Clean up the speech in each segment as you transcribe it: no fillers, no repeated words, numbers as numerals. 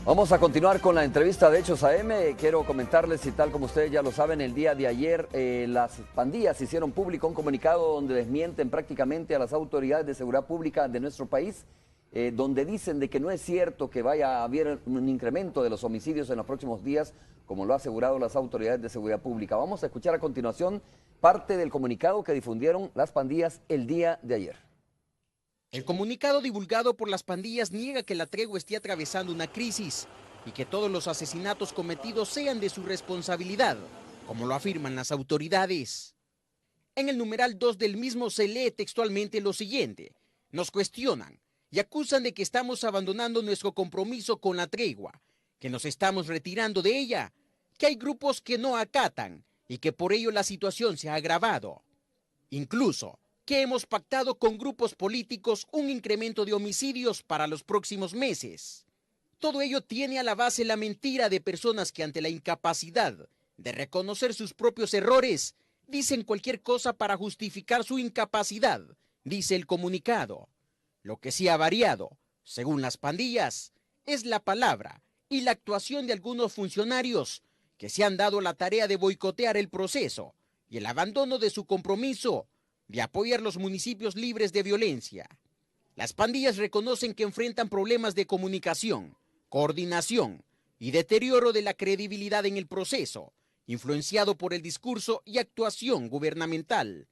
Vamos a continuar con la entrevista de Hechos AM. Quiero comentarles, y tal como ustedes ya lo saben, el día de ayer las pandillas hicieron público un comunicado donde desmienten prácticamente a las autoridades de seguridad pública de nuestro país, donde dicen de que no es cierto que vaya a haber un incremento de los homicidios en los próximos días, como lo han asegurado las autoridades de seguridad pública. Vamos a escuchar a continuación parte del comunicado que difundieron las pandillas el día de ayer. El comunicado divulgado por las pandillas niega que la tregua esté atravesando una crisis y que todos los asesinatos cometidos sean de su responsabilidad, como lo afirman las autoridades. En el numeral 2 del mismo se lee textualmente lo siguiente: nos cuestionan y acusan de que estamos abandonando nuestro compromiso con la tregua, que nos estamos retirando de ella, que hay grupos que no acatan y que por ello la situación se ha agravado. Incluso que hemos pactado con grupos políticos un incremento de homicidios para los próximos meses. Todo ello tiene a la base la mentira de personas que ante la incapacidad de reconocer sus propios errores, dicen cualquier cosa para justificar su incapacidad, dice el comunicado. Lo que sí ha variado, según las pandillas, es la palabra y la actuación de algunos funcionarios que se han dado la tarea de boicotear el proceso y el abandono de su compromiso de apoyar los municipios libres de violencia. Las pandillas reconocen que enfrentan problemas de comunicación, coordinación y deterioro de la credibilidad en el proceso, influenciado por el discurso y actuación gubernamental.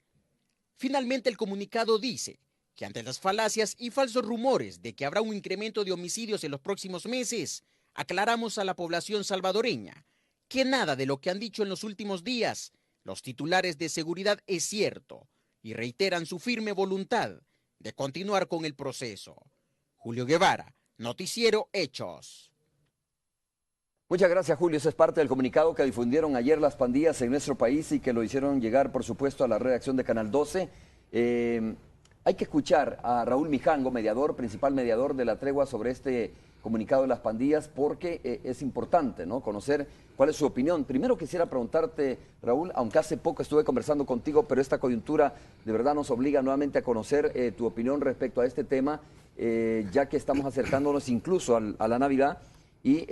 Finalmente, el comunicado dice que ante las falacias y falsos rumores de que habrá un incremento de homicidios en los próximos meses, aclaramos a la población salvadoreña que nada de lo que han dicho en los últimos días los titulares de seguridad es cierto, y reiteran su firme voluntad de continuar con el proceso. Julio Guevara, Noticiero Hechos. Muchas gracias, Julio. Ese es parte del comunicado que difundieron ayer las pandillas en nuestro país y que lo hicieron llegar, por supuesto, a la redacción de Canal 12. Hay que escuchar a Raúl Mijango, mediador, principal mediador de la tregua, sobre este comunicado de las pandillas, porque es importante, ¿no?, conocer cuál es su opinión. Primero quisiera preguntarte, Raúl, aunque hace poco estuve conversando contigo, pero esta coyuntura de verdad nos obliga nuevamente a conocer tu opinión respecto a este tema, ya que estamos acercándonos incluso a la Navidad y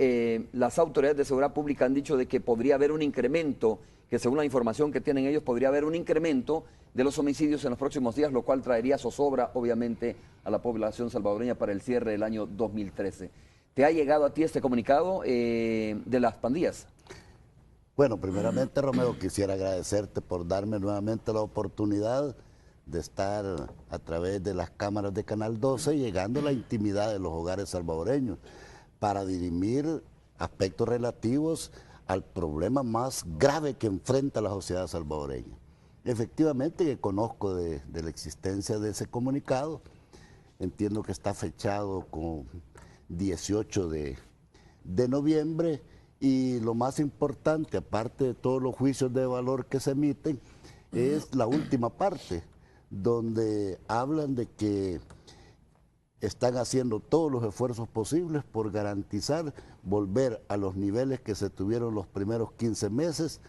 las autoridades de seguridad pública han dicho de que podría haber un incremento, que según la información que tienen ellos, podría haber un incremento de los homicidios en los próximos días, lo cual traería zozobra, obviamente, a la población salvadoreña para el cierre del año 2013. ¿Te ha llegado a ti este comunicado de las pandillas? Bueno, primeramente, Romeo, quisiera agradecerte por darme nuevamente la oportunidad de estar a través de las cámaras de Canal 12 llegando a la intimidad de los hogares salvadoreños para dirimir aspectos relativos al problema más grave que enfrenta la sociedad salvadoreña. Efectivamente que conozco de la existencia de ese comunicado, entiendo que está fechado con 18 de noviembre y lo más importante, aparte de todos los juicios de valor que se emiten, es la última parte, donde hablan de que están haciendo todos los esfuerzos posibles por garantizar volver a los niveles que se tuvieron los primeros 15 meses.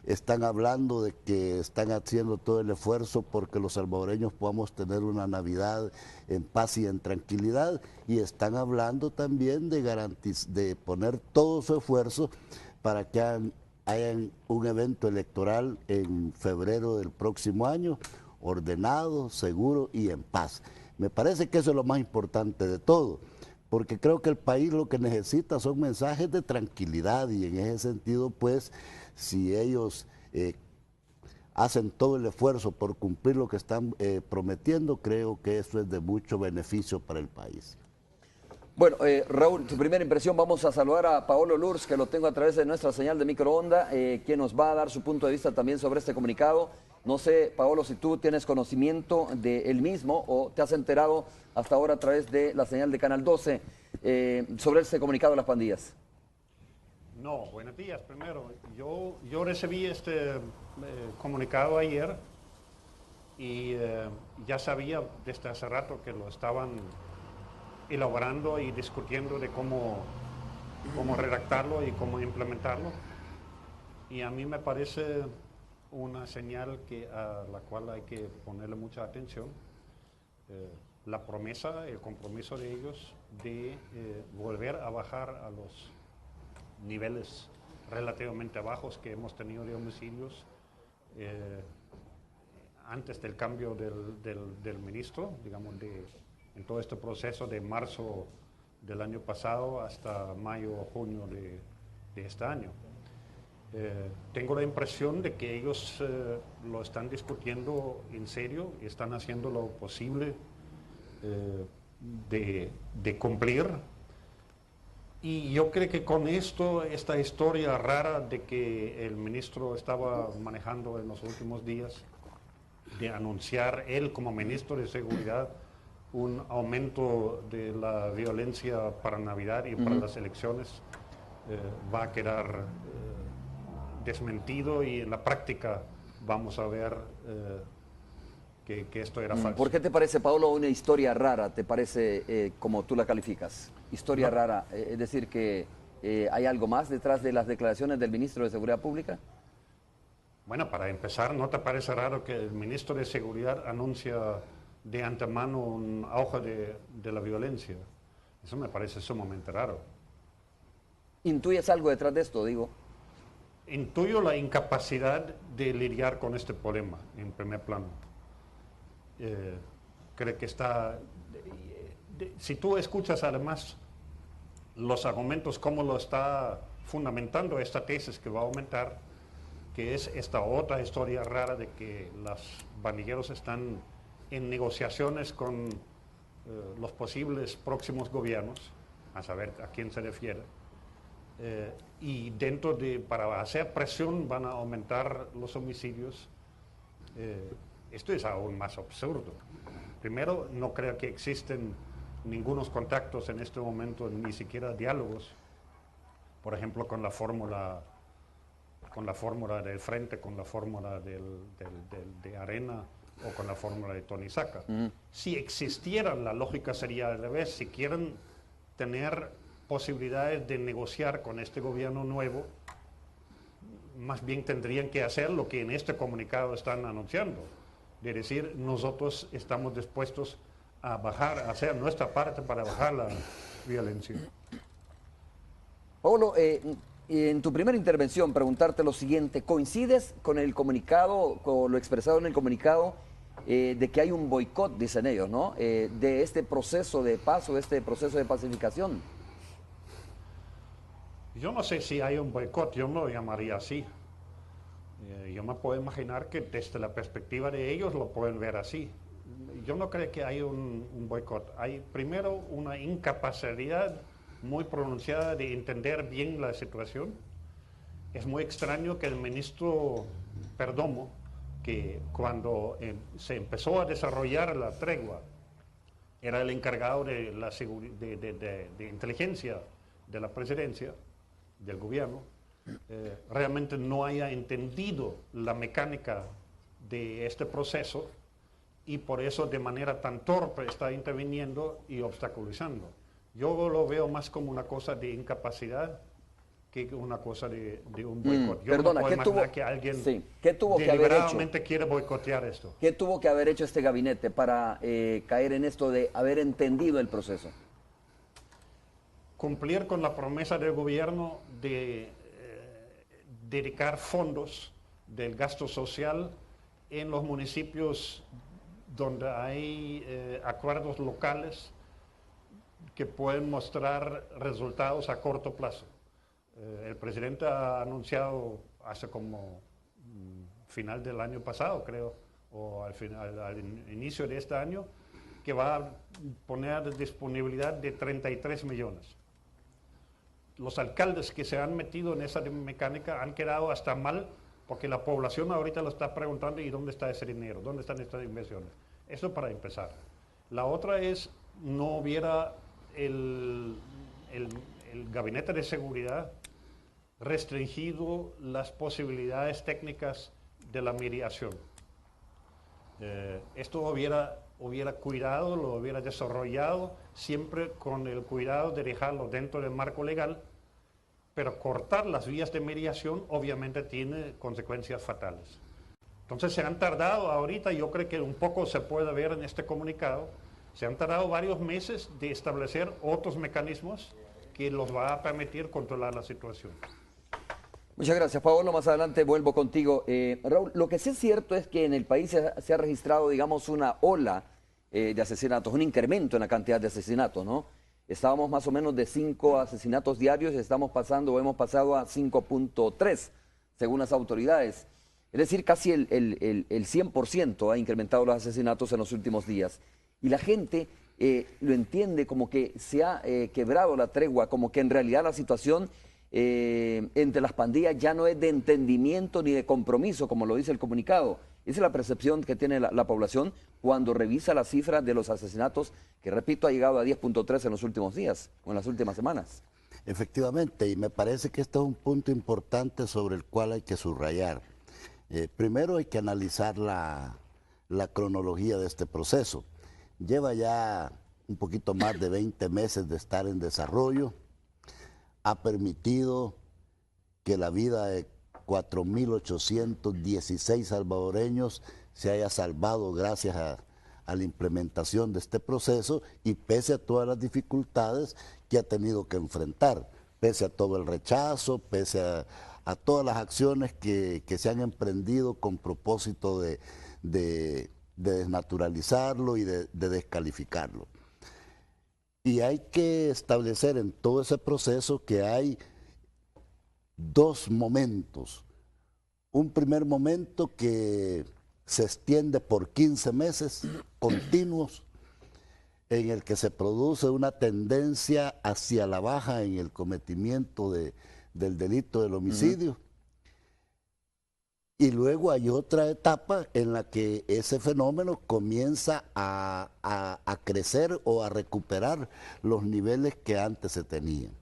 Están hablando de que están haciendo todo el esfuerzo porque los salvadoreños podamos tener una Navidad en paz y en tranquilidad, y están hablando también de poner todo su esfuerzo para que hayan un evento electoral en febrero del próximo año, ordenado, seguro y en paz. Me parece que eso es lo más importante de todo, porque creo que el país lo que necesita son mensajes de tranquilidad, y en ese sentido, pues, si ellos hacen todo el esfuerzo por cumplir lo que están prometiendo, creo que eso es de mucho beneficio para el país. Bueno, Raúl, tu primera impresión. Vamos a saludar a Paolo Lurs, que lo tengo a través de nuestra señal de microonda, quien nos va a dar su punto de vista también sobre este comunicado. No sé, Paolo, si tú tienes conocimiento del mismo o te has enterado hasta ahora a través de la señal de Canal 12 sobre este comunicado de las pandillas. No, buenos días. Primero, yo recibí este comunicado ayer y ya sabía desde hace rato que lo estaban elaborando y discutiendo de cómo redactarlo y cómo implementarlo. Y a mí me parece una señal a la cual hay que ponerle mucha atención. la promesa, el compromiso de ellos de volver a bajar a los niveles relativamente bajos que hemos tenido de homicidios antes del cambio del ministro, digamos, en todo este proceso de marzo del año pasado hasta mayo o junio de este año. Tengo la impresión de que ellos lo están discutiendo en serio y están haciendo lo posible de cumplir. Y yo creo que con esta historia rara de que el ministro estaba manejando en los últimos días, de anunciar él como ministro de Seguridad un aumento de la violencia para Navidad y para las elecciones, va a quedar desmentido y en la práctica vamos a ver que esto era falso. ¿Por qué te parece, Paolo, una historia rara? ¿Te parece como tú la calificas? Historia rara, es decir, que hay algo más detrás de las declaraciones del ministro de Seguridad Pública. Bueno, para empezar, ¿no te parece raro que el ministro de Seguridad anuncia de antemano un auge de la violencia? Eso me parece sumamente raro. ¿Intuyes algo detrás de esto, digo? Intuyo la incapacidad de lidiar con este problema en primer plano. Creo que está... si tú escuchas además los argumentos, cómo lo está fundamentando esta tesis que va a aumentar, que es esta otra historia rara de que los pandilleros están en negociaciones con los posibles próximos gobiernos, a saber a quién se refiere, y para hacer presión van a aumentar los homicidios. Esto es aún más absurdo. Primero, no creo que existen ningunos contactos en este momento, ni siquiera diálogos, por ejemplo, con la fórmula del Frente, con la fórmula de Arena o con la fórmula de Tony Saca. Si existieran, la lógica sería al revés. Si quieren tener posibilidades de negociar con este gobierno nuevo, más bien tendrían que hacer lo que en este comunicado están anunciando, de decir, nosotros estamos dispuestos a a hacer nuestra parte para bajar la violencia. Paolo, en tu primera intervención, preguntarte lo siguiente: ¿coincides con el comunicado, con lo expresado en el comunicado, de que hay un boicot, dicen ellos, ¿no? De este proceso de paz o este proceso de pacificación? Yo no sé si hay un boicot, yo no lo llamaría así. Yo me puedo imaginar que desde la perspectiva de ellos lo pueden ver así. Yo no creo que hay un boicot. Hay primero una incapacidad muy pronunciada de entender bien la situación. Es muy extraño que el ministro Perdomo, que cuando se empezó a desarrollar la tregua, era el encargado de la de inteligencia de la presidencia, del gobierno, realmente no haya entendido la mecánica de este proceso y por eso de manera tan torpe está interviniendo y obstaculizando. Yo lo veo más como una cosa de incapacidad que una cosa de un boicot. Yo Perdona, no puedo imaginar que alguien deliberadamente quiere boicotear esto. ¿Qué tuvo que haber hecho este gabinete para caer en esto de haber entendido el proceso? Cumplir con la promesa del gobierno de dedicar fondos del gasto social en los municipios donde hay acuerdos locales que pueden mostrar resultados a corto plazo. El presidente ha anunciado hace como final del año pasado, creo, o al inicio de este año, que va a poner disponibilidad de 33 millones. Los alcaldes que se han metido en esa mecánica han quedado hasta mal porque la población ahorita lo está preguntando ¿y dónde está ese dinero? ¿Dónde están estas inversiones? Eso para empezar. La otra es, no hubiera el gabinete de seguridad restringido las posibilidades técnicas de la mediación. Esto hubiera cuidado, lo hubiera desarrollado siempre con el cuidado de dejarlo dentro del marco legal, pero cortar las vías de mediación obviamente tiene consecuencias fatales. Entonces se han tardado ahorita, yo creo que un poco se puede ver en este comunicado, Se han tardado varios meses de establecer otros mecanismos que los va a permitir controlar la situación. Muchas gracias, Paolo. Más adelante vuelvo contigo. Raúl, lo que sí es cierto es que en el país se ha registrado, digamos, una ola de asesinatos, un incremento en la cantidad de asesinatos, ¿no? Estábamos más o menos de 5 asesinatos diarios y hemos pasado a 5.3, según las autoridades. Es decir, casi el 100% ha incrementado los asesinatos en los últimos días. Y la gente lo entiende como que se ha quebrado la tregua, como que en realidad la situación entre las pandillas ya no es de entendimiento ni de compromiso, como lo dice el comunicado. Esa es la percepción que tiene la población cuando revisa las cifras de los asesinatos, que repito, ha llegado a 10.3 en los últimos días o en las últimas semanas. Efectivamente, y me parece que este es un punto importante sobre el cual hay que subrayar. Primero hay que analizar la cronología de este proceso. Lleva ya un poquito más de 20 meses de estar en desarrollo. Ha permitido que la vida de 4.816 salvadoreños se haya salvado gracias a la implementación de este proceso y pese a todas las dificultades que ha tenido que enfrentar, pese a todo el rechazo, pese a todas las acciones que se han emprendido con propósito de desnaturalizarlo y de descalificarlo. Y hay que establecer en todo ese proceso que hay dos momentos. Un primer momento que se extiende por 15 meses continuos, en el que se produce una tendencia hacia la baja en el cometimiento del delito del homicidio. Y luego hay otra etapa en la que ese fenómeno comienza a crecer o a recuperar los niveles que antes se tenían.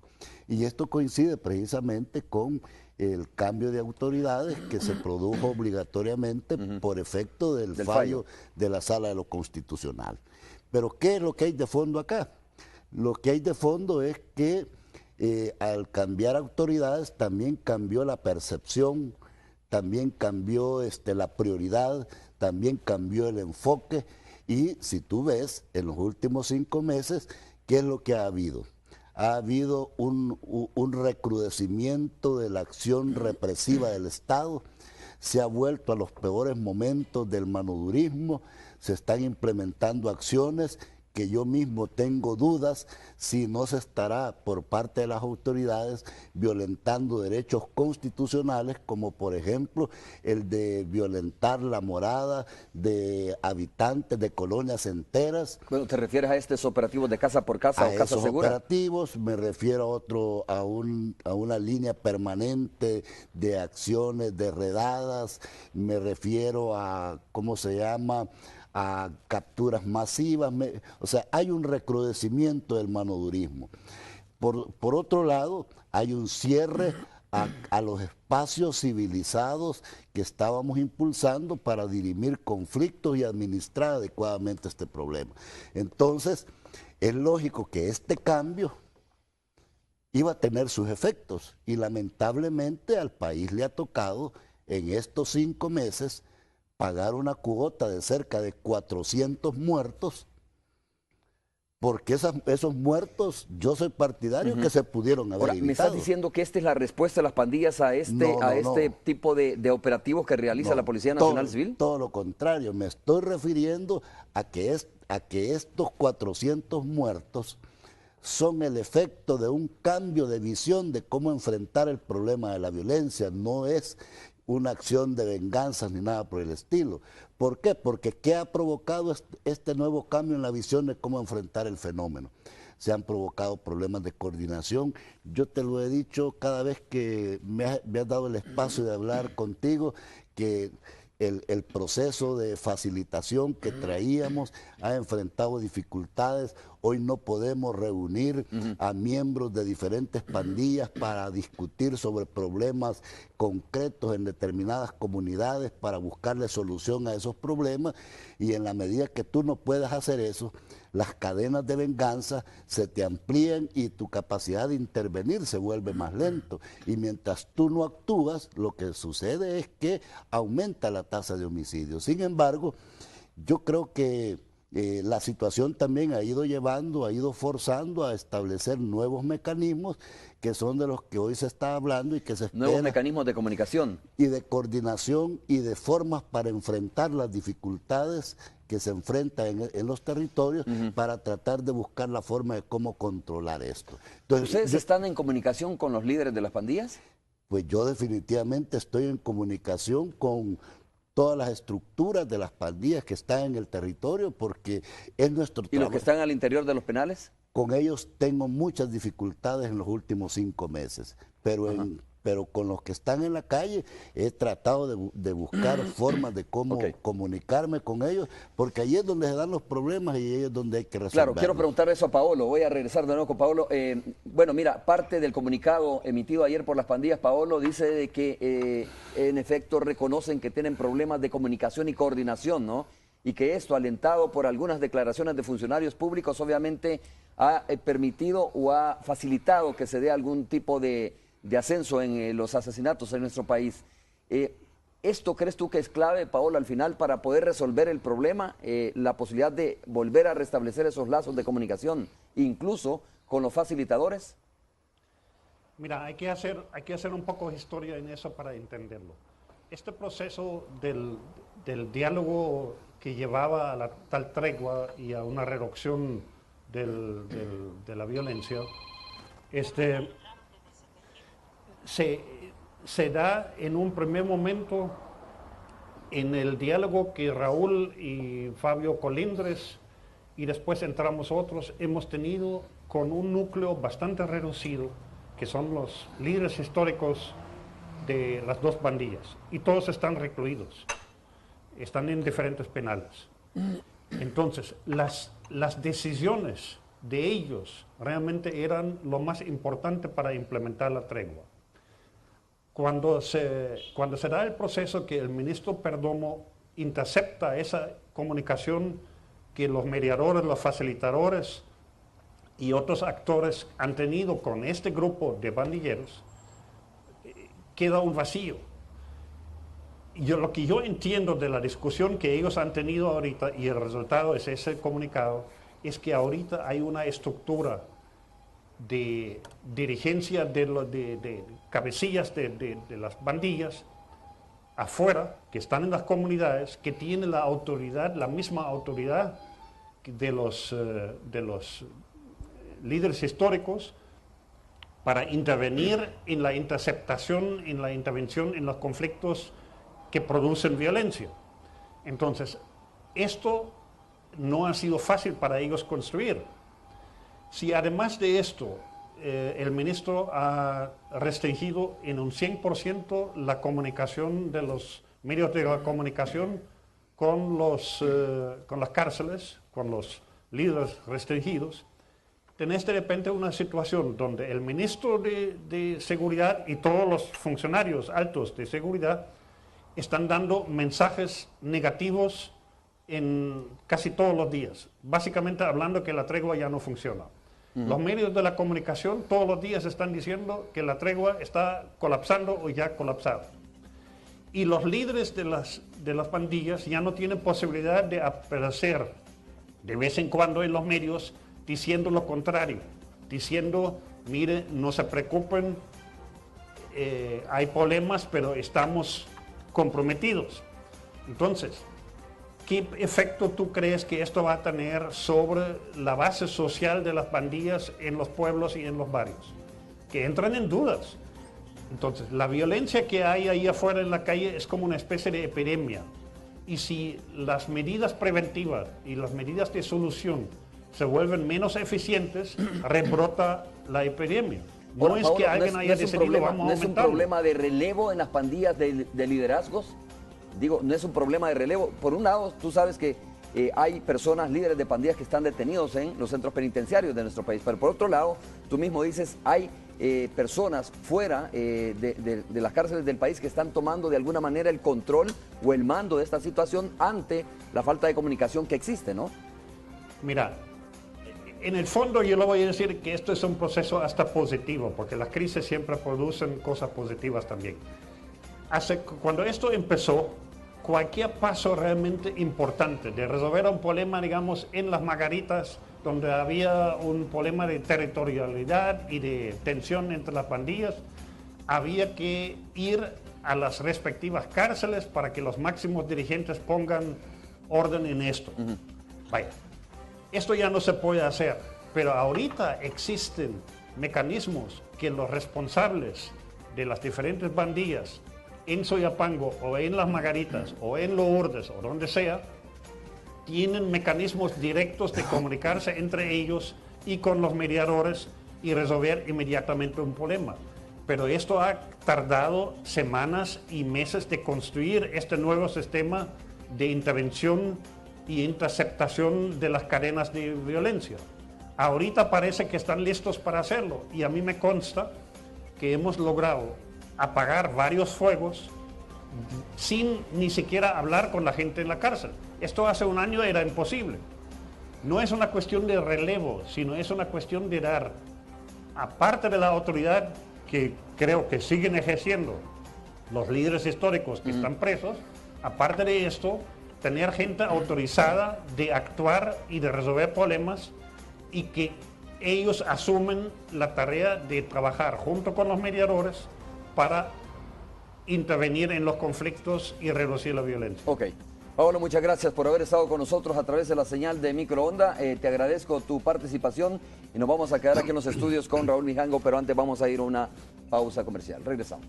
Y esto coincide precisamente con el cambio de autoridades que se produjo obligatoriamente por efecto del fallo de la Sala de lo Constitucional. Pero ¿qué es lo que hay de fondo acá? Lo que hay de fondo es que al cambiar autoridades también cambió la percepción, también cambió la prioridad, también cambió el enfoque y si tú ves en los últimos 5 meses, ¿qué es lo que ha habido? Ha habido un recrudecimiento de la acción represiva del Estado, se ha vuelto a los peores momentos del manodurismo, se están implementando acciones que yo mismo tengo dudas si no se estará por parte de las autoridades violentando derechos constitucionales, como por ejemplo el de violentar la morada de habitantes de colonias enteras. Bueno, ¿te refieres a estos operativos de casa por casa o casa segura? Operativos, me refiero a una línea permanente de acciones, de redadas, me refiero a, ¿cómo se llama?, a capturas masivas, o sea, hay un recrudecimiento del manodurismo. Por otro lado, hay un cierre a los espacios civilizados que estábamos impulsando para dirimir conflictos y administrar adecuadamente este problema. Entonces, es lógico que este cambio iba a tener sus efectos y lamentablemente al país le ha tocado en estos 5 meses pagar una cuota de cerca de 400 muertos, porque esos muertos, yo soy partidario que se pudieron haber evitado. ¿Me estás diciendo que esta es la respuesta de las pandillas a este tipo de operativos que realiza la Policía Nacional Civil? Todo lo contrario, me estoy refiriendo a que estos 400 muertos son el efecto de un cambio de visión de cómo enfrentar el problema de la violencia, no es una acción de venganza ni nada por el estilo. ¿Por qué? Porque ¿qué ha provocado este nuevo cambio en la visión de cómo enfrentar el fenómeno? Se han provocado problemas de coordinación. Yo te lo he dicho cada vez que me has dado el espacio de hablar contigo, que el proceso de facilitación que traíamos ha enfrentado dificultades. Hoy no podemos reunir a miembros de diferentes pandillas para discutir sobre problemas concretos en determinadas comunidades para buscarle solución a esos problemas, y en la medida que tú no puedas hacer eso, las cadenas de venganza se te amplían y tu capacidad de intervenir se vuelve más lento. Y mientras tú no actúas, lo que sucede es que aumenta la tasa de homicidios. Sin embargo, yo creo que La situación también ha ido llevando, ha ido forzando a establecer nuevos mecanismos que son de los que hoy se está hablando y que se espera. Nuevos mecanismos de comunicación. Y de coordinación y de formas para enfrentar las dificultades que se enfrentan en los territorios para tratar de buscar la forma de cómo controlar esto. Entonces, ¿ustedes están en comunicación con los líderes de las pandillas? Pues yo definitivamente estoy en comunicación con todas las estructuras de las pandillas que están en el territorio porque es nuestro trabajo. ¿Y los que están al interior de los penales? Con ellos tengo muchas dificultades en los últimos 5 meses, pero con los que están en la calle he tratado de buscar formas de cómo comunicarme con ellos, porque ahí es donde se dan los problemas y ahí es donde hay que resolverlos. Claro, quiero preguntar eso a Paolo, voy a regresar de nuevo con Paolo. Bueno, mira, parte del comunicado emitido ayer por las pandillas, Paolo, dice de que en efecto reconocen que tienen problemas de comunicación y coordinación, ¿no? Y que esto, alentado por algunas declaraciones de funcionarios públicos, obviamente ha permitido o ha facilitado que se dé algún tipo de ascenso en los asesinatos en nuestro país. ¿Esto crees tú que es clave, Paolo, al final para poder resolver el problema, la posibilidad de volver a restablecer esos lazos de comunicación, incluso con los facilitadores? Mira, hay que hacer un poco de historia en eso para entenderlo. Este proceso del diálogo que llevaba a la tal tregua y a una reducción de la violencia, se da en un primer momento en el diálogo que Raúl y Fabio Colindres y después entramos otros, hemos tenido con un núcleo bastante reducido, que son los líderes históricos de las dos pandillas, y todos están recluidos, están en diferentes penales. Entonces, las decisiones de ellos realmente eran lo más importante para implementar la tregua. Cuando se da el proceso que el ministro Perdomo intercepta esa comunicación que los mediadores, los facilitadores y otros actores han tenido con este grupo de pandilleros, queda un vacío. Lo que yo entiendo de la discusión que ellos han tenido ahorita, y el resultado es ese comunicado, es que ahorita hay una estructura de dirigencia de cabecillas de las pandillas afuera, que están en las comunidades, que tienen la autoridad, la misma autoridad de los líderes históricos para intervenir en la interceptación, en la intervención en los conflictos que producen violencia. Entonces, esto no ha sido fácil para ellos construir. Si además de esto, el ministro ha restringido en un 100% la comunicación de los medios de la comunicación con las cárceles, con los líderes restringidos, tenés de repente una situación donde el ministro de Seguridad y todos los funcionarios altos de seguridad están dando mensajes negativos en casi todos los días, básicamente hablando que la tregua ya no funciona. Los medios de la comunicación todos los días están diciendo que la tregua está colapsando o ya colapsado. Y los líderes de las pandillas ya no tienen posibilidad de aparecer de vez en cuando en los medios diciendo lo contrario, diciendo, mire, no se preocupen, hay problemas, pero estamos comprometidos. Entonces, ¿qué efecto tú crees que esto va a tener sobre la base social de las pandillas en los pueblos y en los barrios? Que entran en dudas. Entonces, la violencia que hay ahí afuera en la calle es como una especie de epidemia. Y si las medidas preventivas y las medidas de solución se vuelven menos eficientes, rebrota la epidemia. No Ahora, es Paolo, que alguien haya decidido, vamos a ¿no es un aumentarlo. problema de relevo en las pandillas de liderazgos? Digo, no es un problema de relevo. Por un lado, tú sabes que hay personas, líderes de pandillas que están detenidos en los centros penitenciarios de nuestro país. Pero por otro lado, tú mismo dices, hay personas fuera de las cárceles del país que están tomando de alguna manera el control o el mando de esta situación ante la falta de comunicación que existe, ¿no? Mira, en el fondo yo le voy a decir que esto es un proceso hasta positivo, porque las crisis siempre producen cosas positivas también. Cuando esto empezó, cualquier paso realmente importante de resolver un problema, digamos, en las Margaritas, donde había un problema de territorialidad y de tensión entre las pandillas, había que ir a las respectivas cárceles para que los máximos dirigentes pongan orden en esto. Vaya, esto ya no se puede hacer, pero ahorita existen mecanismos que los responsables de las diferentes pandillas en Soyapango o en las Margaritas o en Lourdes o donde sea, tienen mecanismos directos de comunicarse entre ellos y con los mediadores y resolver inmediatamente un problema. Pero esto ha tardado semanas y meses de construir este nuevo sistema de intervención y interceptación de las cadenas de violencia. Ahorita parece que están listos para hacerlo y a mí me consta que hemos logrado apagar varios fuegos sin ni siquiera hablar con la gente en la cárcel. Esto hace un año era imposible. No es una cuestión de relevo, sino es una cuestión de dar, aparte de la autoridad que creo que siguen ejerciendo los líderes históricos que están presos, aparte de esto, tener gente autorizada de actuar y de resolver problemas y que ellos asumen la tarea de trabajar junto con los mediadores para intervenir en los conflictos y reducir la violencia. Ok. Paolo, muchas gracias por haber estado con nosotros a través de la señal de microonda. Te agradezco tu participación y nos vamos a quedar aquí en los estudios con Raúl Mijango, pero antes vamos a ir a una pausa comercial. Regresamos.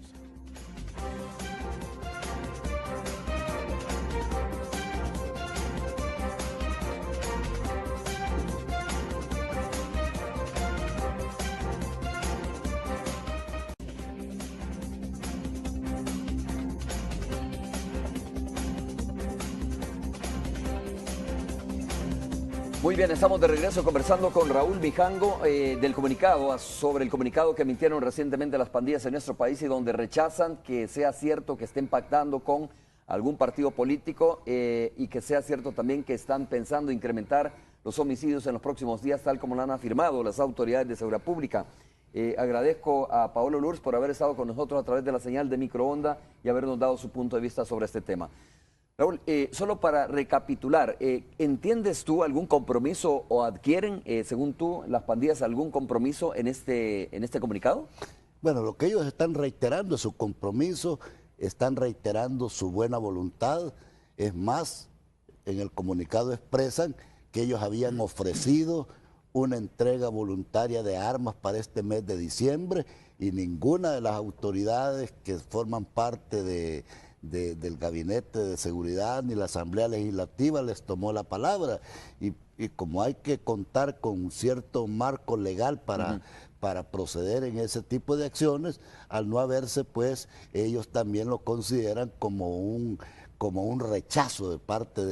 Muy bien, estamos de regreso conversando con Raúl Mijango del comunicado, sobre el comunicado que emitieron recientemente las pandillas en nuestro país y donde rechazan que sea cierto que estén pactando con algún partido político y que sea cierto también que están pensando incrementar los homicidios en los próximos días, tal como lo han afirmado las autoridades de seguridad pública. Agradezco a Paolo Lurs por haber estado con nosotros a través de la señal de microonda y habernos dado su punto de vista sobre este tema. Raúl, solo para recapitular, ¿entiendes tú algún compromiso o adquieren, según tú, las pandillas algún compromiso en este comunicado? Bueno, lo que ellos están reiterando es su compromiso, están reiterando su buena voluntad. Es más, en el comunicado expresan que ellos habían ofrecido una entrega voluntaria de armas para este mes de diciembre y ninguna de las autoridades que forman parte del Gabinete de Seguridad ni la Asamblea Legislativa les tomó la palabra. Y como hay que contar con un cierto marco legal para proceder en ese tipo de acciones, al no haberse, pues ellos también lo consideran como un rechazo de parte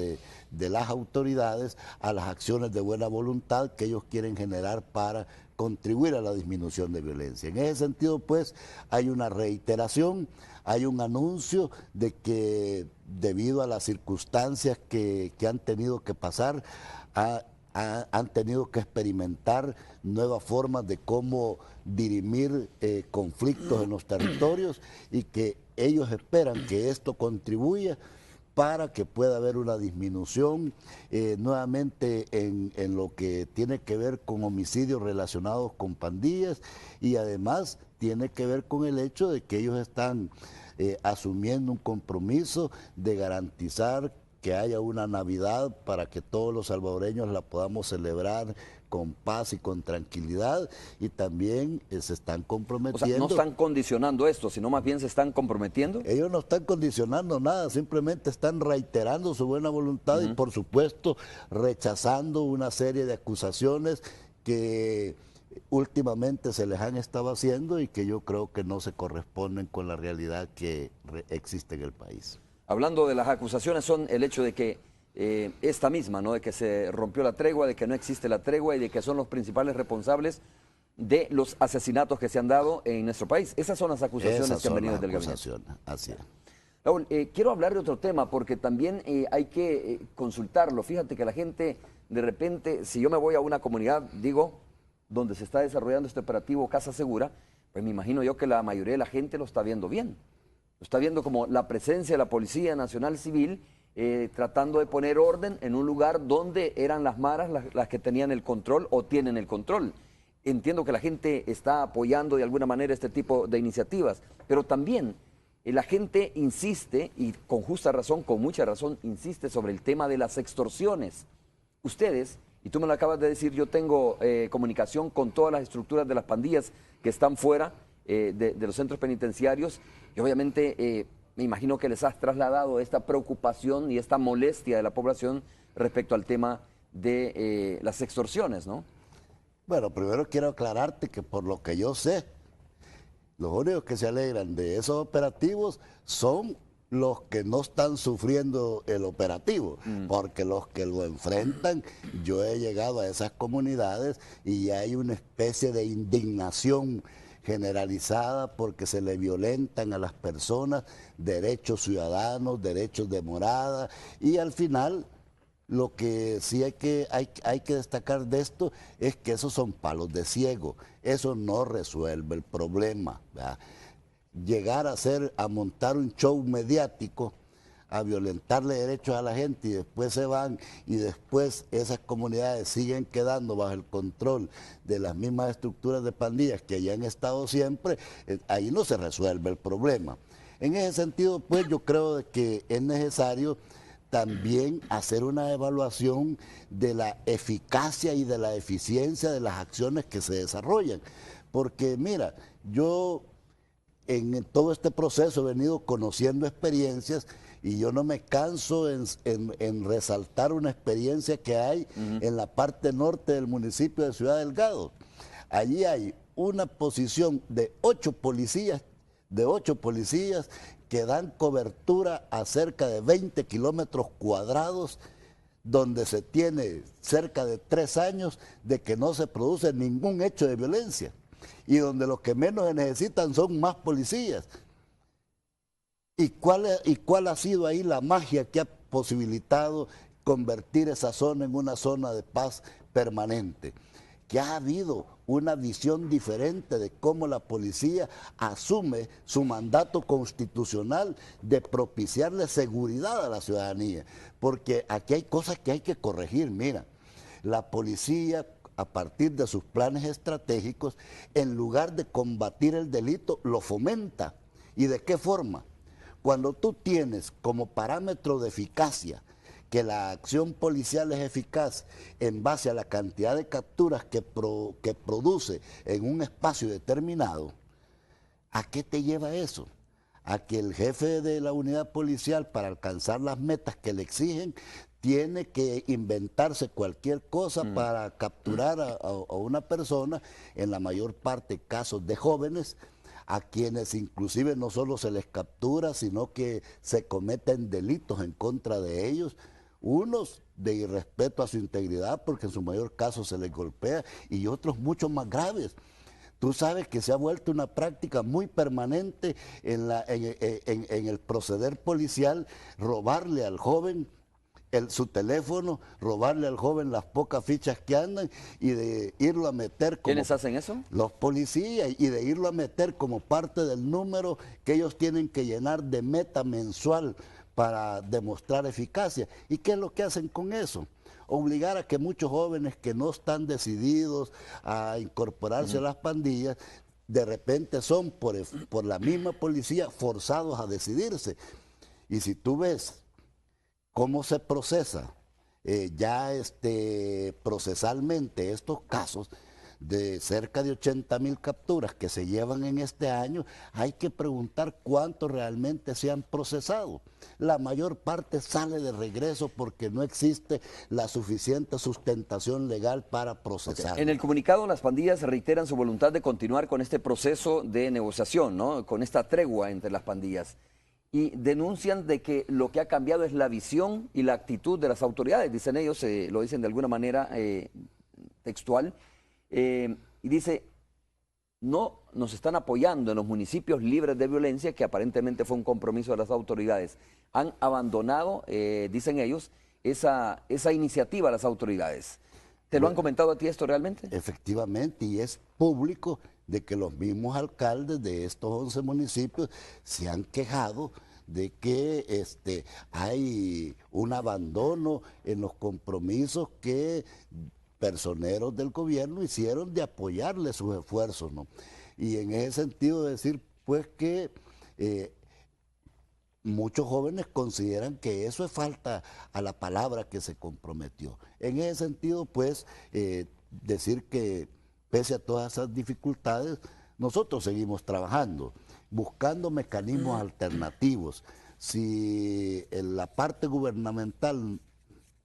de las autoridades a las acciones de buena voluntad que ellos quieren generar para contribuir a la disminución de violencia. En ese sentido, pues, hay una reiteración, hay un anuncio de que debido a las circunstancias que han tenido que pasar, han tenido que experimentar nuevas formas de cómo dirimir conflictos en los territorios y que ellos esperan que esto contribuya para que pueda haber una disminución nuevamente en lo que tiene que ver con homicidios relacionados con pandillas y además tiene que ver con el hecho de que ellos están asumiendo un compromiso de garantizar que haya una Navidad para que todos los salvadoreños la podamos celebrar con paz y con tranquilidad, y también se están comprometiendo. O sea, no están condicionando esto, sino más bien se están comprometiendo. Ellos no están condicionando nada, simplemente están reiterando su buena voluntad y por supuesto rechazando una serie de acusaciones que últimamente se les han estado haciendo y que yo creo que no se corresponden con la realidad que existe en el país. Hablando de las acusaciones, son el hecho de que esta misma, ¿no? De que se rompió la tregua, de que no existe la tregua y de que son los principales responsables de los asesinatos que se han dado en nuestro país. Esas son las acusaciones que han venido del gabinete. Así es. Raúl, quiero hablar de otro tema porque también hay que consultarlo. Fíjate que la gente, de repente, si yo me voy a una comunidad, digo, donde se está desarrollando este operativo Casa Segura, pues me imagino yo que la mayoría de la gente lo está viendo bien. está viendo como la presencia de la Policía Nacional Civil tratando de poner orden en un lugar donde eran las maras las que tenían el control o tienen el control. Entiendo que la gente está apoyando de alguna manera este tipo de iniciativas, pero también la gente insiste, y con justa razón, con mucha razón, insiste sobre el tema de las extorsiones. Ustedes, y tú me lo acabas de decir, yo tengo comunicación con todas las estructuras de las pandillas que están fuera de los centros penitenciarios, y obviamente me imagino que les has trasladado esta preocupación y esta molestia de la población respecto al tema de las extorsiones, ¿no? Bueno, primero quiero aclararte que por lo que yo sé, los únicos que se alegran de esos operativos son los que no están sufriendo el operativo, porque los que lo enfrentan, yo he llegado a esas comunidades y hay una especie de indignación generalizada porque se le violentan a las personas derechos ciudadanos, derechos de morada, y al final lo que sí hay que destacar de esto es que esos son palos de ciego, eso no resuelve el problema, ¿verdad? Llegar a montar un show mediático, a violentarle derechos a la gente y después se van y después esas comunidades siguen quedando bajo el control de las mismas estructuras de pandillas que ya han estado siempre, ahí no se resuelve el problema. En ese sentido, pues yo creo que es necesario también hacer una evaluación de la eficacia y de la eficiencia de las acciones que se desarrollan. Porque mira, yo en todo este proceso he venido conociendo experiencias y yo no me canso en resaltar una experiencia que hay en la parte norte del municipio de Ciudad Delgado. Allí hay una posición de 8 policías que dan cobertura a cerca de 20 kilómetros cuadrados, donde se tiene cerca de 3 años de que no se produce ningún hecho de violencia y donde los que menos se necesitan son más policías. ¿Y cuál ha sido ahí la magia que ha posibilitado convertir esa zona en una zona de paz permanente? Que ha habido una visión diferente de cómo la policía asume su mandato constitucional de propiciarle seguridad a la ciudadanía. Porque aquí hay cosas que hay que corregir. Mira, la policía, a partir de sus planes estratégicos, en lugar de combatir el delito, lo fomenta. ¿Y de qué forma? Cuando tú tienes como parámetro de eficacia que la acción policial es eficaz en base a la cantidad de capturas que produce en un espacio determinado, ¿a qué te lleva eso? A que el jefe de la unidad policial, para alcanzar las metas que le exigen, tiene que inventarse cualquier cosa para capturar a una persona, en la mayor parte casos de jóvenes, a quienes inclusive no solo se les captura, sino que se cometen delitos en contra de ellos, unos de irrespeto a su integridad, porque en su mayor caso se les golpea, y otros mucho más graves. Tú sabes que se ha vuelto una práctica muy permanente en el proceder policial, robarle al joven su teléfono, robarle al joven las pocas fichas que andan y de irlo a meter como... ¿Quiénes hacen eso? Los policías, y de irlo a meter como parte del número que ellos tienen que llenar de meta mensual para demostrar eficacia. ¿Y qué es lo que hacen con eso? Obligar a que muchos jóvenes que no están decididos a incorporarse a las pandillas, de repente son por la misma policía forzados a decidirse. Y si tú ves cómo se procesa procesalmente estos casos de cerca de 80,000 capturas que se llevan en este año, hay que preguntar cuántos realmente se han procesado. La mayor parte sale de regreso porque no existe la suficiente sustentación legal para procesar. Okay. En el comunicado, las pandillas reiteran su voluntad de continuar con este proceso de negociación, ¿no? Con esta tregua entre las pandillas. Y denuncian de que lo que ha cambiado es la visión y la actitud de las autoridades, dicen ellos, lo dicen de alguna manera textual, y dice, no nos están apoyando en los municipios libres de violencia, que aparentemente fue un compromiso de las autoridades. Han abandonado, dicen ellos, esa iniciativa a las autoridades. ¿Te lo han comentado a ti esto realmente? Efectivamente, y es público de que los mismos alcaldes de estos 11 municipios se han quejado de que hay un abandono en los compromisos que personeros del gobierno hicieron de apoyarle sus esfuerzos, ¿no? Y en ese sentido decir, pues, que muchos jóvenes consideran que eso es falta a la palabra que se comprometió. En ese sentido, pues, decir que pese a todas esas dificultades, nosotros seguimos trabajando, buscando mecanismos alternativos. Si en la parte gubernamental,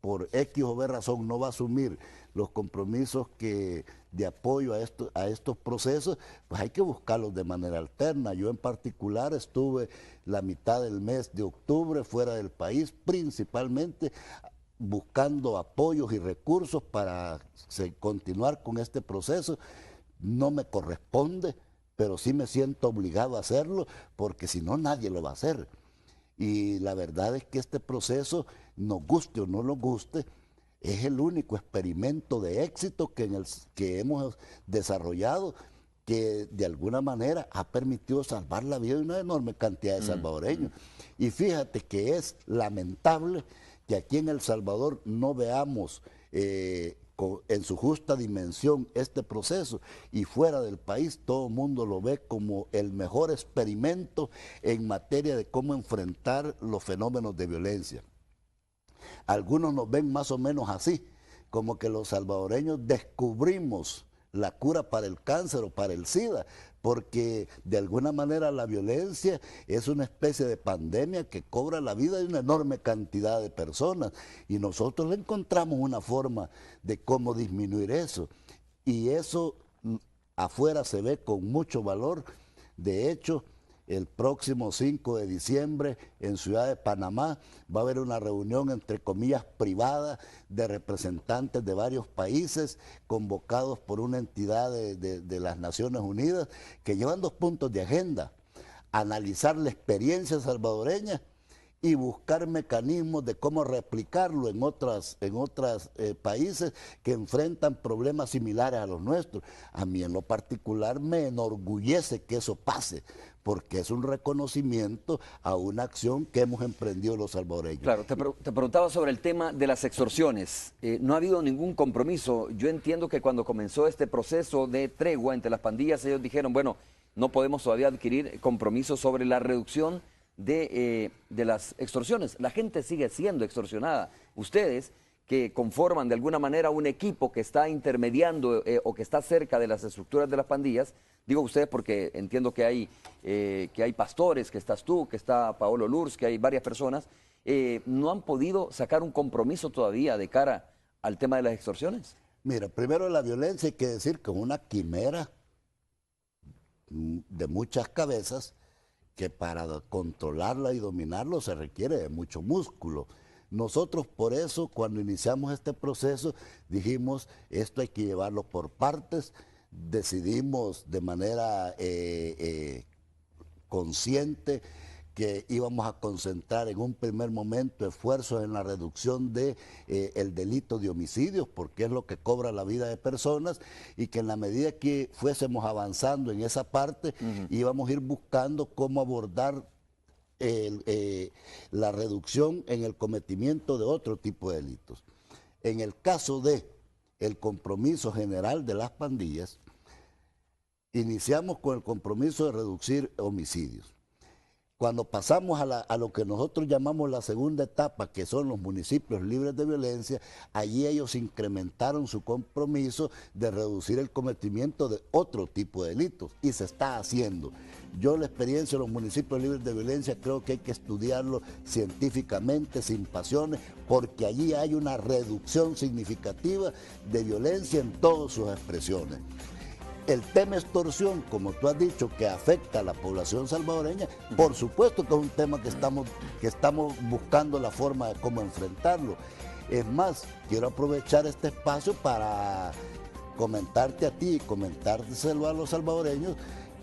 por X o B razón, no va a asumir los compromisos de apoyo a estos procesos, pues hay que buscarlos de manera alterna. Yo en particular estuve la mitad del mes de octubre fuera del país, principalmente buscando apoyos y recursos para continuar con este proceso. No me corresponde, pero sí me siento obligado a hacerlo, porque si no, nadie lo va a hacer. Y la verdad es que este proceso, nos guste o no nos guste, es el único experimento de éxito que hemos desarrollado, que de alguna manera ha permitido salvar la vida de una enorme cantidad de salvadoreños. Y fíjate que es lamentable que aquí en El Salvador no veamos en su justa dimensión este proceso, y fuera del país todo el mundo lo ve como el mejor experimento en materia de cómo enfrentar los fenómenos de violencia. Algunos nos ven más o menos así, como que los salvadoreños descubrimos la cura para el cáncer o para el SIDA, porque de alguna manera la violencia es una especie de pandemia que cobra la vida de una enorme cantidad de personas, y nosotros le encontramos una forma de cómo disminuir eso, y eso afuera se ve con mucho valor. De hecho, el próximo 5 de diciembre en Ciudad de Panamá va a haber una reunión, entre comillas, privada, de representantes de varios países convocados por una entidad de las Naciones Unidas, que llevan 2 puntos de agenda: analizar la experiencia salvadoreña y buscar mecanismos de cómo replicarlo en otros países que enfrentan problemas similares a los nuestros. A mí en lo particular me enorgullece que eso pase, porque es un reconocimiento a una acción que hemos emprendido los salvadoreños. Claro, te preguntaba sobre el tema de las extorsiones. No ha habido ningún compromiso. Yo entiendo que cuando comenzó este proceso de tregua entre las pandillas, ellos dijeron, bueno, no podemos todavía adquirir compromisos sobre la reducción de las extorsiones. La gente sigue siendo extorsionada. Ustedes, que conforman de alguna manera un equipo que está intermediando o que está cerca de las estructuras de las pandillas, digo ustedes porque entiendo que hay pastores, que estás tú, que está Paolo Lurs, que hay varias personas, ¿no han podido sacar un compromiso todavía de cara al tema de las extorsiones? Mira, primero, la violencia hay que decir que es una quimera de muchas cabezas, que para controlarla y dominarlo se requiere de mucho músculo. Nosotros por eso, cuando iniciamos este proceso, dijimos, esto hay que llevarlo por partes. Decidimos de manera consciente que íbamos a concentrar en un primer momento esfuerzos en la reducción de el delito de homicidios, porque es lo que cobra la vida de personas, y que en la medida que fuésemos avanzando en esa parte, íbamos a ir buscando cómo abordar la reducción en el cometimiento de otro tipo de delitos. En el caso de el compromiso general de las pandillas, iniciamos con el compromiso de reducir homicidios. Cuando pasamos a lo que nosotros llamamos la segunda etapa, que son los municipios libres de violencia, allí ellos incrementaron su compromiso de reducir el cometimiento de otro tipo de delitos, y se está haciendo. Yo la experiencia de los municipios libres de violencia creo que hay que estudiarlo científicamente, sin pasiones, porque allí hay una reducción significativa de violencia en todas sus expresiones. El tema extorsión, como tú has dicho, que afecta a la población salvadoreña, por supuesto que es un tema que estamos buscando la forma de cómo enfrentarlo. Es más, quiero aprovechar este espacio para comentarte a ti y comentárselo a los salvadoreños,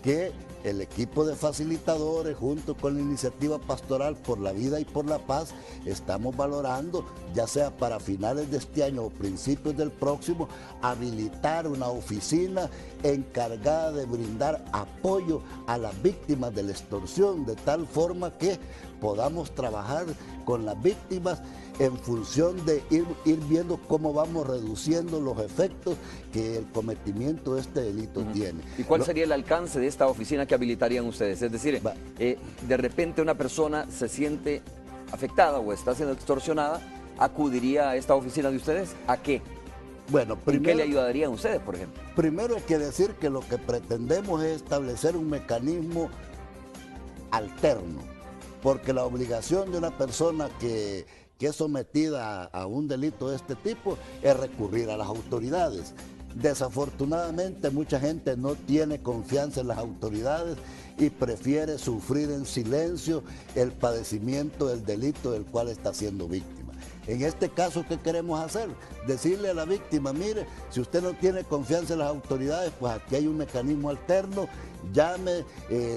que el equipo de facilitadores junto con la iniciativa pastoral por la vida y por la paz estamos valorando, ya sea para finales de este año o principios del próximo, habilitar una oficina encargada de brindar apoyo a las víctimas de la extorsión, de tal forma que podamos trabajar con las víctimas en función de ir viendo cómo vamos reduciendo los efectos que el cometimiento de este delito tiene. ¿Y cuál sería el alcance de esta oficina que habilitarían ustedes? Es decir, de repente una persona se siente afectada o está siendo extorsionada, ¿acudiría a esta oficina de ustedes? ¿A qué? Bueno, ¿En qué le ayudarían ustedes, por ejemplo? Primero hay que decir que lo que pretendemos es establecer un mecanismo alterno, porque la obligación de una persona que es sometida a un delito de este tipo es recurrir a las autoridades. Desafortunadamente mucha gente no tiene confianza en las autoridades y prefiere sufrir en silencio el padecimiento del delito del cual está siendo víctima. En este caso, ¿qué queremos hacer? Decirle a la víctima, mire, si usted no tiene confianza en las autoridades, pues aquí hay un mecanismo alterno, llame,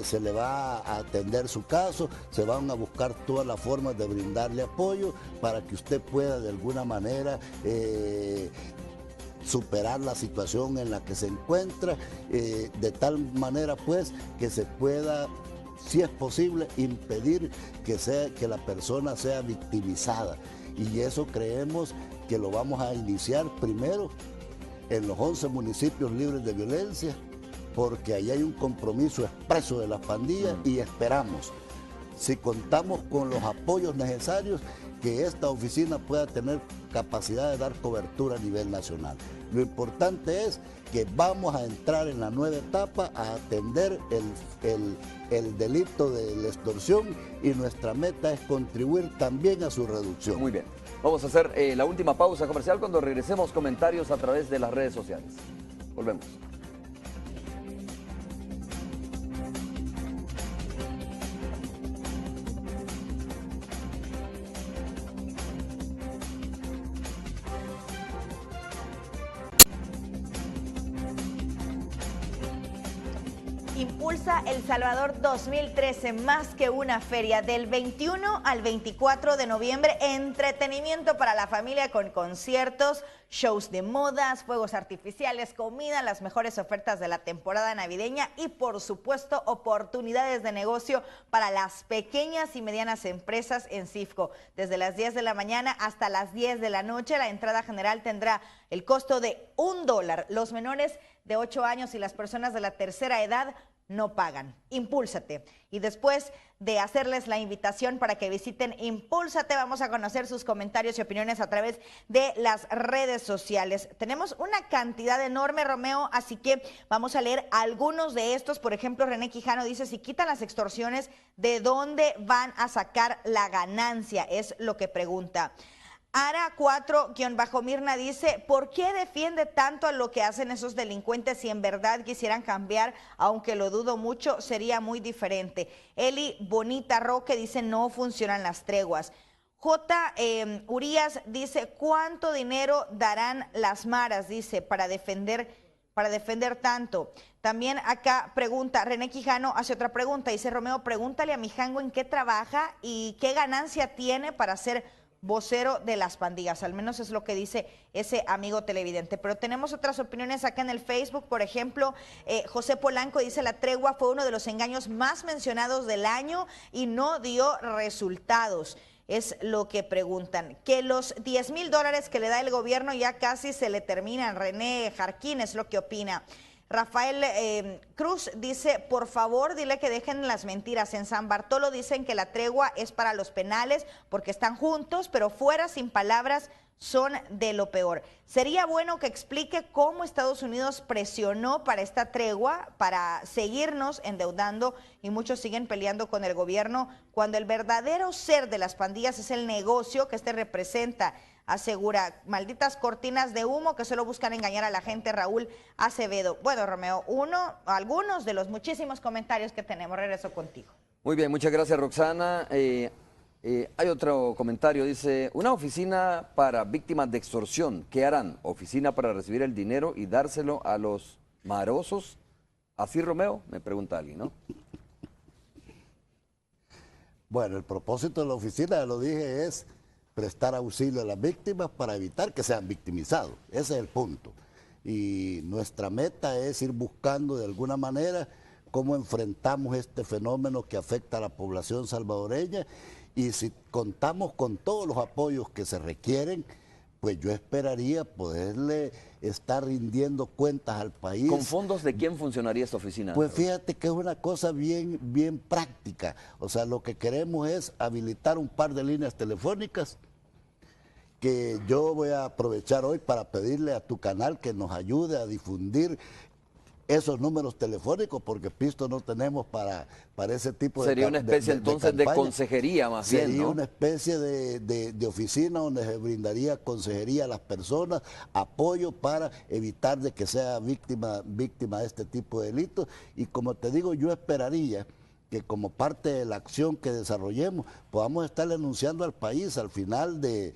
se le va a atender su caso, se van a buscar todas las formas de brindarle apoyo para que usted pueda de alguna manera superar la situación en la que se encuentra, de tal manera pues que se pueda, si es posible, impedir que la persona sea victimizada. Y eso creemos que lo vamos a iniciar primero en los 11 municipios libres de violencia, porque ahí hay un compromiso expreso de las pandillas y esperamos, si contamos con los apoyos necesarios, que esta oficina pueda tener capacidad de dar cobertura a nivel nacional. Lo importante es que vamos a entrar en la nueva etapa a atender el delito de la extorsión y nuestra meta es contribuir también a su reducción. Muy bien. Vamos a hacer la última pausa comercial. Cuando regresemos, comentarios a través de las redes sociales. Volvemos. Impulsa El Salvador 2013, más que una feria, del 21 al 24 de noviembre, entretenimiento para la familia con conciertos, shows de modas, fuegos artificiales, comida, las mejores ofertas de la temporada navideña y por supuesto oportunidades de negocio para las pequeñas y medianas empresas en CIFCO. Desde las 10 de la mañana hasta las 10 de la noche, la entrada general tendrá el costo de $1. Los menores de 8 años y las personas de la tercera edad no pagan. Impúlsate. Y después de hacerles la invitación para que visiten Impúlsate, vamos a conocer sus comentarios y opiniones a través de las redes sociales. Tenemos una cantidad enorme, Romeo, así que vamos a leer algunos de estos. Por ejemplo, René Quijano dice, si quitan las extorsiones, ¿de dónde van a sacar la ganancia? Es lo que pregunta. Ara 4-Mirna dice, ¿por qué defiende tanto a lo que hacen esos delincuentes si en verdad quisieran cambiar? Aunque lo dudo mucho, sería muy diferente. Eli Bonita Roque dice, no funcionan las treguas. J. Urias dice, ¿cuánto dinero darán las maras? Dice, para defender tanto. También acá pregunta, René Quijano hace otra pregunta, dice, Romeo, pregúntale a Mijango en qué trabaja y qué ganancia tiene para ser vocero de las pandillas, al menos es lo que dice ese amigo televidente. Pero tenemos otras opiniones acá en el Facebook. Por ejemplo, José Polanco dice, la tregua fue uno de los engaños más mencionados del año y no dio resultados. Es lo que preguntan. Que los $10,000 que le da el gobierno ya casi se le terminan. René Jarquín es lo que opina. Rafael Cruz dice, por favor, dile que dejen las mentiras. En San Bartolo dicen que la tregua es para los penales porque están juntos, pero fuera, sin palabras, son de lo peor. Sería bueno que explique cómo Estados Unidos presionó para esta tregua, para seguirnos endeudando, y muchos siguen peleando con el gobierno cuando el verdadero ser de las pandillas es el negocio que representa. Asegura, malditas cortinas de humo que solo buscan engañar a la gente. Raúl Acevedo. Bueno, Romeo, algunos de los muchísimos comentarios que tenemos. Regreso contigo. Muy bien, muchas gracias, Roxana. Hay otro comentario, dice, una oficina para víctimas de extorsión, ¿qué harán? ¿Oficina para recibir el dinero y dárselo a los marosos? ¿Así, Romeo? Me pregunta alguien, ¿no? Bueno, el propósito de la oficina, ya lo dije, es prestar auxilio a las víctimas para evitar que sean victimizados. Ese es el punto. Y nuestra meta es ir buscando de alguna manera cómo enfrentamos este fenómeno que afecta a la población salvadoreña, y si contamos con todos los apoyos que se requieren, pues yo esperaría poderle estar rindiendo cuentas al país. ¿Con fondos de quién funcionaría esta oficina? Pues fíjate que es una cosa bien práctica. O sea, lo que queremos es habilitar un par de líneas telefónicas que yo voy a aprovechar hoy para pedirle a tu canal que nos ayude a difundir esos números telefónicos, porque pisto no tenemos para ese tipo de Sería una especie entonces de consejería más bien, ¿no? Sería una especie de oficina donde se brindaría consejería a las personas, apoyo para evitar de que sea víctima de este tipo de delitos. Y como te digo, yo esperaría que como parte de la acción que desarrollemos, podamos estar anunciando al país al final de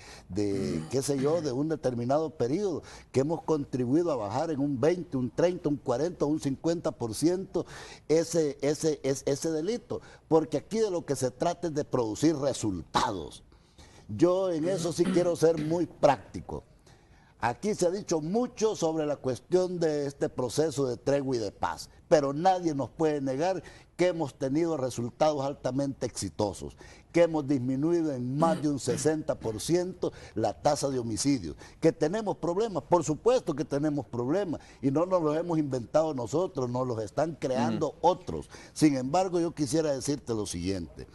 qué sé yo, de un determinado periodo, que hemos contribuido a bajar en un 20, un 30, un 40, un 50% ese delito. Porque aquí de lo que se trata es de producir resultados. Yo en eso sí quiero ser muy práctico. Aquí se ha dicho mucho sobre la cuestión de este proceso de tregua y de paz, pero nadie nos puede negar que hemos tenido resultados altamente exitosos, que hemos disminuido en más de un 60% la tasa de homicidios, que tenemos problemas, por supuesto que tenemos problemas, y no nos los hemos inventado nosotros, nos los están creando otros. Sin embargo, yo quisiera decirte lo siguiente: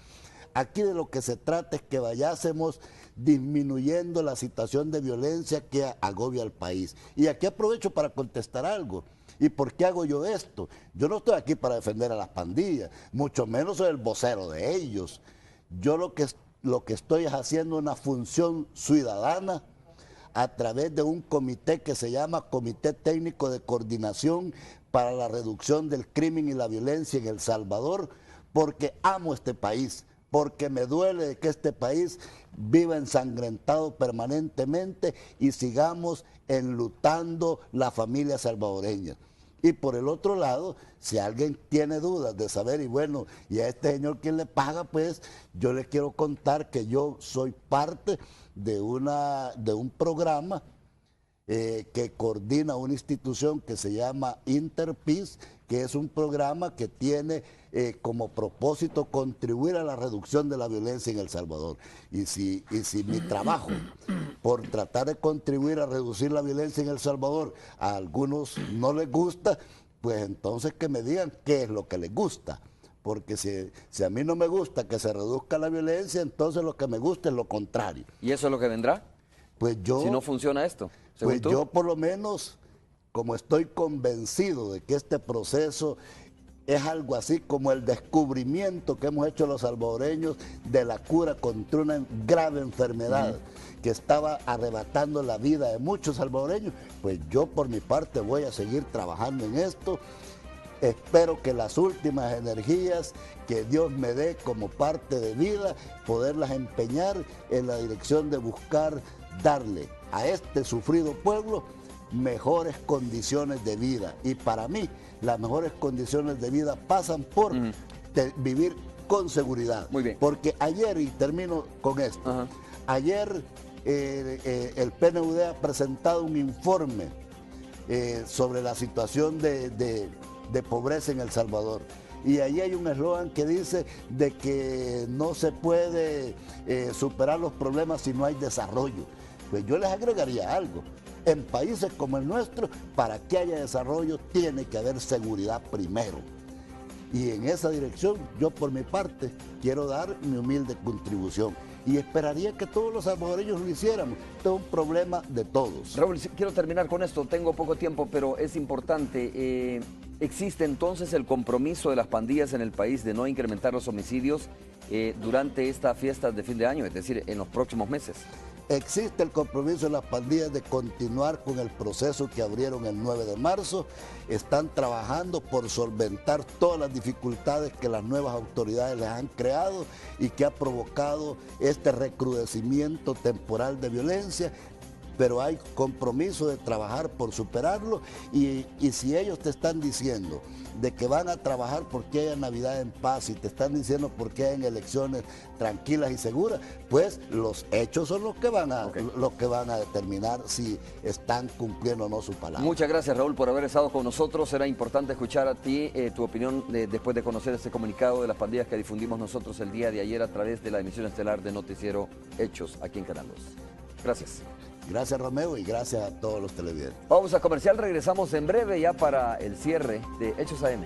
aquí de lo que se trata es que vayásemos disminuyendo la situación de violencia que agobia al país. Y aquí aprovecho para contestar algo. ¿Y por qué hago yo esto? Yo no estoy aquí para defender a las pandillas, mucho menos soy el vocero de ellos. Yo lo que estoy es haciendo una función ciudadana a través de un comité que se llama Comité Técnico de Coordinación para la Reducción del Crimen y la Violencia en El Salvador, porque amo este país, porque me duele de que este país viva ensangrentado permanentemente y sigamos enlutando la familia salvadoreña. Y por el otro lado, si alguien tiene dudas de saber, y bueno, ¿y a este señor quién le paga? Pues yo le quiero contar que yo soy parte de un programa que coordina una institución que se llama Interpeace, que es un programa que tiene como propósito contribuir a la reducción de la violencia en El Salvador. Y si mi trabajo por tratar de contribuir a reducir la violencia en El Salvador a algunos no les gusta, pues entonces que me digan qué es lo que les gusta. Porque si a mí no me gusta que se reduzca la violencia, entonces lo que me gusta es lo contrario. ¿Y eso es lo que vendrá? Pues yo... Si no funciona esto, pues yo por lo menos, como estoy convencido de que este proceso es algo así como el descubrimiento que hemos hecho los salvadoreños de la cura contra una grave enfermedad que estaba arrebatando la vida de muchos salvadoreños, pues yo por mi parte voy a seguir trabajando en esto. Espero que las últimas energías que Dios me dé como parte de vida, poderlas empeñar en la dirección de buscar darle a este sufrido pueblo mejores condiciones de vida. Y para mí, las mejores condiciones de vida pasan por vivir con seguridad. Muy bien. Porque ayer, y termino con esto, ayer el PNUD ha presentado un informe sobre la situación de pobreza en El Salvador. Y ahí hay un eslogan que dice de que no se puede superar los problemas si no hay desarrollo. Pues yo les agregaría algo. En países como el nuestro, para que haya desarrollo, tiene que haber seguridad primero. Y en esa dirección, yo por mi parte, quiero dar mi humilde contribución. Y esperaría que todos los salvadoreños lo hiciéramos. Esto es un problema de todos. Raúl, quiero terminar con esto. Tengo poco tiempo, pero es importante. ¿Existe entonces el compromiso de las pandillas en el país de no incrementar los homicidios durante estas fiestas de fin de año, es decir, en los próximos meses? Existe el compromiso de las pandillas de continuar con el proceso que abrieron el 9 de marzo. Están trabajando por solventar todas las dificultades que las nuevas autoridades les han creado y que ha provocado este recrudecimiento temporal de violencia. pero hay compromiso de trabajar por superarlo y si ellos te están diciendo de que van a trabajar porque haya Navidad en paz y te están diciendo porque hayan elecciones tranquilas y seguras, pues los hechos son los que van a determinar si están cumpliendo o no su palabra. Muchas gracias, Raúl, por haber estado con nosotros. Era importante escuchar a ti tu opinión después de conocer este comunicado de las pandillas que difundimos nosotros el día de ayer a través de la emisión estelar de Noticiero Hechos aquí en Canal 2. Gracias. Gracias, Romeo, y gracias a todos los televidentes. Vamos a comercial, regresamos en breve ya para el cierre de Hechos AM.